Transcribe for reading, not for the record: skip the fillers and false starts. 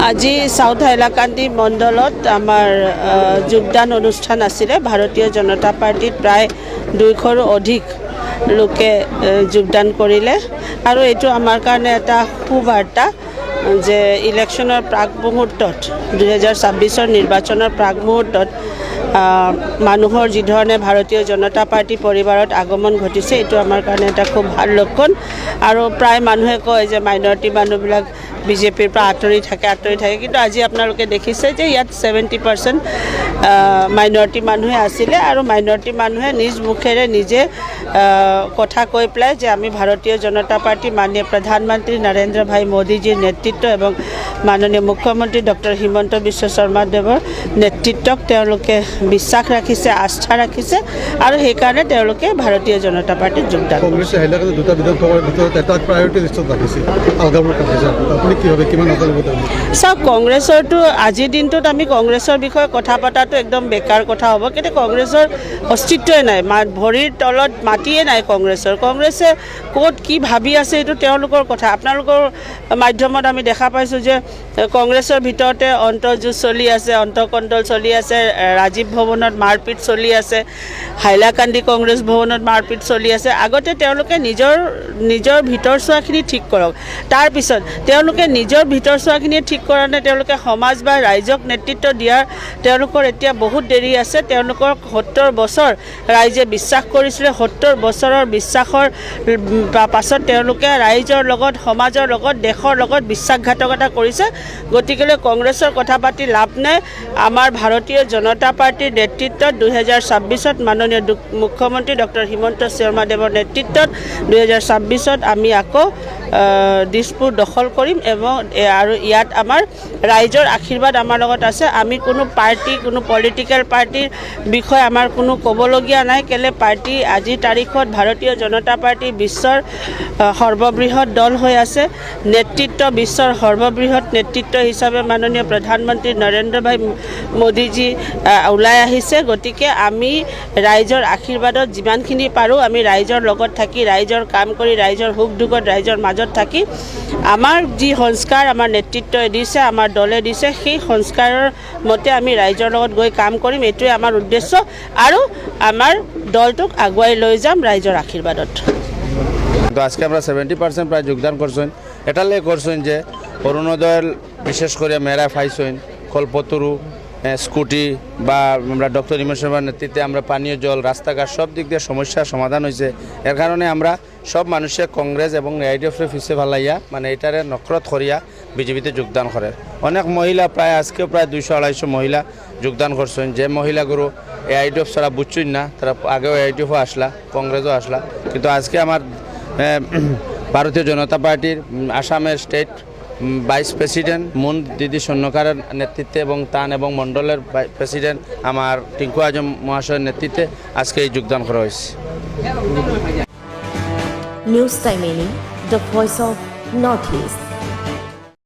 আজি সাউথ হাইলাকান্দি মণ্ডলত আমাৰ যোগদান অনুষ্ঠান আছিলে। ভাৰতীয় জনতা পাৰ্টিত প্ৰায় 200ৰো অধিক লোকে যোগদান কৰিলে আৰু এইটো আমাৰ কাৰণে এটা সুবাৰ্তা যে ইলেকশ্যনৰ প্ৰাক মুহূৰ্তত 2026ৰ নিৰ্বাচনৰ প্ৰাক মুহূৰ্তত মানুহৰ যি ধৰণে ভাৰতীয় জনতা পাৰ্টি পৰিবাৰত আগমন ঘটিছে এইটো আমাৰ কাৰণে এটা খুব ভাল লক্ষণ। আৰু প্ৰায় মানুহে কয় যে মাইনৰিটি মানুহবিলাক বিজেপিৰ পৰা আঁতৰি থাকে কিন্তু আজি আপোনালোকে দেখিছে যে ইয়াত 70% মাইনৰিটি মানুহে আছিলে আৰু মাইনৰিটি মানুহে নিজ মুখেৰে নিজে কথা কৈ পেলাই যে আমি ভাৰতীয় জনতা পাৰ্টি মাননীয় প্ৰধানমন্ত্ৰী নৰেন্দ্ৰ ভাই মোদীজীৰ নেতৃত্ব এবং মাননীয় মুখ্যমন্ত্ৰী ডক্টৰ হিমন্ত বিশ্ব শৰ্মা দেৱৰ নেতৃত্বক তেওঁলোকে বিশ্বাস ৰাখিছে, আস্থা ৰাখিছে আৰু সেইকাৰণে তেওঁলোকে ভাৰতীয় জনতা পাৰ্টিত যোগদান কৰিছে। কংগ্ৰেছে হাইলাকান্দি দুটা বিধানসভাৰ ভিতৰত এটা প্ৰায়ৰিটি লিষ্টত ৰাখিছে আলগামৰ কাজিয়া। আপুনি কি ভাবে কিমান অকল হ'ব? চাওক, কংগ্ৰেছৰটো আজিৰ দিনটোত আমি কংগ্ৰেছৰ বিষয়ে কথা পতাটো একদম বেকাৰ কথা হ'ব, কিন্তু কংগ্ৰেছৰ অস্তিত্বই নাই, ভৰিৰ তলত মাটিয়ে নাই কংগ্ৰেছৰ। কংগ্ৰেছে ক'ত কি ভাবি আছে এইটো তেওঁলোকৰ কথা। আপোনালোকৰ মাধ্যমত আমি দেখা পাইছোঁ যে কংগ্ৰেছৰ ভিতৰতে অন্তৰ্যুঁজ চলি আছে, অন্তঃকণ্ডল চলি আছে, ৰাজীৱ ভৱনত মাৰপিট চলি আছে, হাইলাকান্দি কংগ্ৰেছ ভৱনত মাৰপিট চলি আছে। আগতে তেওঁলোকে নিজৰ ভিতৰচোৱাখিনি ঠিক কৰক, তাৰপিছত তেওঁলোকে নিজৰ ভিতৰচোৱাখিনি ঠিক কৰা নাই, তেওঁলোকে সমাজ বা ৰাইজক নেতৃত্ব দিয়াৰ তেওঁলোকৰ এতিয়া বহুত দেৰি আছে। তেওঁলোকৰ 70 বছৰ ৰাইজে বিশ্বাস কৰিছিলে, 70 বছৰৰ বিশ্বাসৰ পাছত তেওঁলোকে ৰাইজৰ লগত, সমাজৰ লগত, দেশৰ লগত বিশ্বাসঘাতকতা কৰিছে। গতিকেলৈ কংগ্ৰেছৰ কথা পাতি লাভ নাই। আমাৰ ভাৰতীয় জনতা পাৰ্টিৰ নেতৃত্বত 2026ত মাননীয় মুখ্যমন্ত্ৰী ডক্টৰ হিমন্ত শৰ্মা দেৱৰ নেতৃত্বত 2026ত আমি আকৌ দিছপুৰ দখল কৰিম আৰু ইয়াত আমাৰ ৰাইজৰ আশীৰ্বাদ আমাৰ লগত আছে। আমি কোনো পাৰ্টি, কোনো পলিটিকেল পাৰ্টিৰ বিষয়ে আমাৰ কোনো ক'বলগীয়া নাই। কেলে পাৰ্টি আজিৰ তাৰিখত ভাৰতীয় জনতা পাৰ্টি বিশ্বৰ সৰ্ববৃহৎ দল হৈ আছে। নেতৃত্ব বিশ্বৰ সৰ্ববৃহৎ নেতৃত্ব হিচাপে মাননীয় প্ৰধানমন্ত্ৰী নৰেন্দ্ৰ ভাই মোদীজী ওলাই আহিছে। গতিকে আমি ৰাইজৰ আশীৰ্বাদত যিমানখিনি পাৰোঁ আমি ৰাইজৰ লগত থাকি, ৰাইজৰ কাম কৰি, ৰাইজৰ সুখ দুখত ৰাইজৰ মাজত থাকি আমাৰ যি সংস্কাৰ আমাৰ নেতৃত্বই দিছে, আমাৰ দলে দিছে, সেই সংস্কাৰৰ মতে আমি ৰাইজৰ লগত গৈ কাম কৰিম। এইটোৱে আমাৰ উদ্দেশ্য আৰু আমাৰ দলটোক আগুৱাই লৈ যাম ৰাইজৰ আশীৰ্বাদত। তো আজকে আমরা 70% প্রায় যোগদান করছেন। এটালে করছেন যে অরুণোদয়ের বিশেষ করে মেয়েরা পাইছেন কল্পতরু, স্কুটি বা আমরা ডক্টর হিমন্ত শর্মার নেতৃত্বে আমরা পানীয় জল, রাস্তাঘাট সব দিক দিয়ে সমস্যার সমাধান হয়েছে। এর কারণে আমরা সব মানুষের কংগ্রেস এবং আইডিএফের ফিসে ভালাইয়া মানে এটারে নকরত করিয়া বিজেপিতে যোগদান করে। অনেক মহিলা প্রায় আজকেও প্রায় 200-250 মহিলা যোগদান করছেন। যে মহিলাগুলো আইডিএফ ছাড়া বুঝছেন না, তারা আগেও আইডিএফও আসলা, কংগ্রেসও আসলা, কিন্তু আজকে আমার ভারতীয় জনতা পার্টির আসামের স্টেট ভাইস প্রেসিডেন্ট মুন দিদি স্বর্ণকারের নেতৃত্বে এবং তান এবং মণ্ডলের প্রেসিডেন্ট আমার টিঙ্কু আজম মহাশয়ের নেতৃত্বে আজকে এই যোগদান করা হয়েছে। News time, the voice of north east.